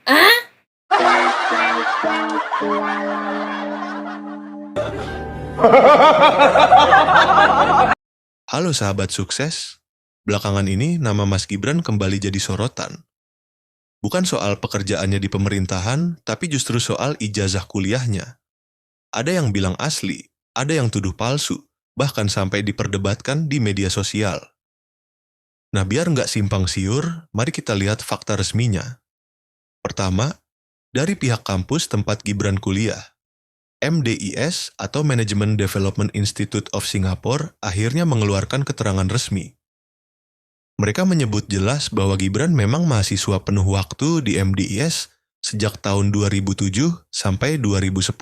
Ah? Halo sahabat sukses, belakangan ini nama Mas Gibran kembali jadi sorotan. Bukan soal pekerjaannya di pemerintahan, tapi justru soal ijazah kuliahnya. Ada yang bilang asli, ada yang tuduh palsu, bahkan sampai diperdebatkan di media sosial. Nah biar nggak simpang siur, mari kita lihat fakta resminya. Pertama, dari pihak kampus tempat Gibran kuliah. MDIS atau Management Development Institute of Singapore akhirnya mengeluarkan keterangan resmi. Mereka menyebut jelas bahwa Gibran memang mahasiswa penuh waktu di MDIS sejak tahun 2007 sampai 2010.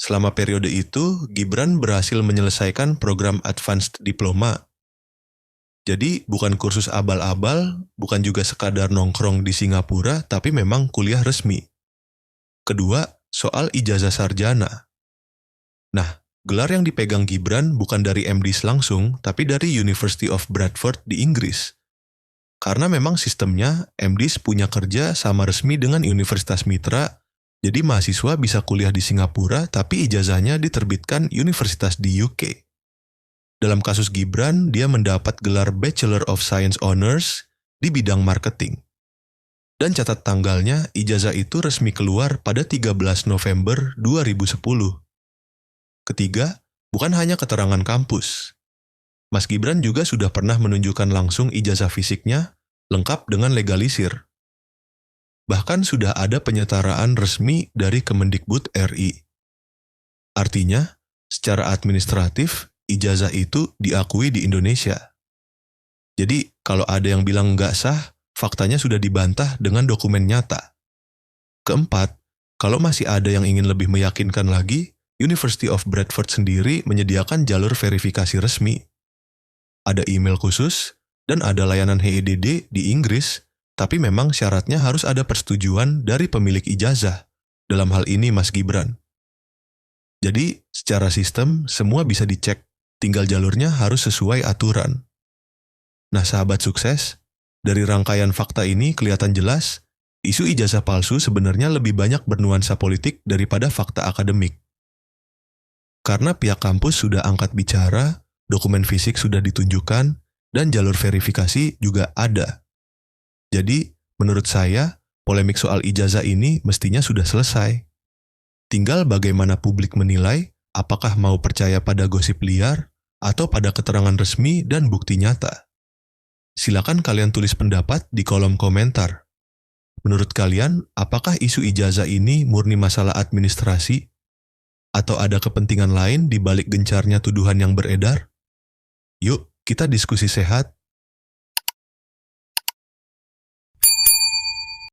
Selama periode itu, Gibran berhasil menyelesaikan program Advanced Diploma. Jadi, bukan kursus abal-abal, bukan juga sekadar nongkrong di Singapura, tapi memang kuliah resmi. Kedua, soal ijazah sarjana. Nah, gelar yang dipegang Gibran bukan dari MDIS langsung, tapi dari University of Bradford di Inggris. Karena memang sistemnya, MDIS punya kerja sama resmi dengan Universitas Mitra, jadi mahasiswa bisa kuliah di Singapura, tapi ijazahnya diterbitkan universitas di UK. Dalam kasus Gibran, dia mendapat gelar Bachelor of Science Honors di bidang marketing. Dan catat tanggalnya, ijazah itu resmi keluar pada 13 November 2010. Ketiga, bukan hanya keterangan kampus. Mas Gibran juga sudah pernah menunjukkan langsung ijazah fisiknya, lengkap dengan legalisir. Bahkan sudah ada penyetaraan resmi dari Kemendikbud RI. Artinya, secara administratif, ijazah itu diakui di Indonesia. Jadi, kalau ada yang bilang nggak sah, faktanya sudah dibantah dengan dokumen nyata. Keempat, kalau masih ada yang ingin lebih meyakinkan lagi, University of Bradford sendiri menyediakan jalur verifikasi resmi. Ada email khusus, dan ada layanan HEDD di Inggris, tapi memang syaratnya harus ada persetujuan dari pemilik ijazah, dalam hal ini Mas Gibran. Jadi, secara sistem, semua bisa dicek, tinggal jalurnya harus sesuai aturan. Nah, sahabat sukses, dari rangkaian fakta ini kelihatan jelas, isu ijazah palsu sebenarnya lebih banyak bernuansa politik daripada fakta akademik. Karena pihak kampus sudah angkat bicara, dokumen fisik sudah ditunjukkan, dan jalur verifikasi juga ada. Jadi, menurut saya, polemik soal ijazah ini mestinya sudah selesai. Tinggal bagaimana publik menilai apakah mau percaya pada gosip liar atau pada keterangan resmi dan bukti nyata. Silakan kalian tulis pendapat di kolom komentar. Menurut kalian, apakah isu ijazah ini murni masalah administrasi? Atau ada kepentingan lain di balik gencarnya tuduhan yang beredar? Yuk, kita diskusi sehat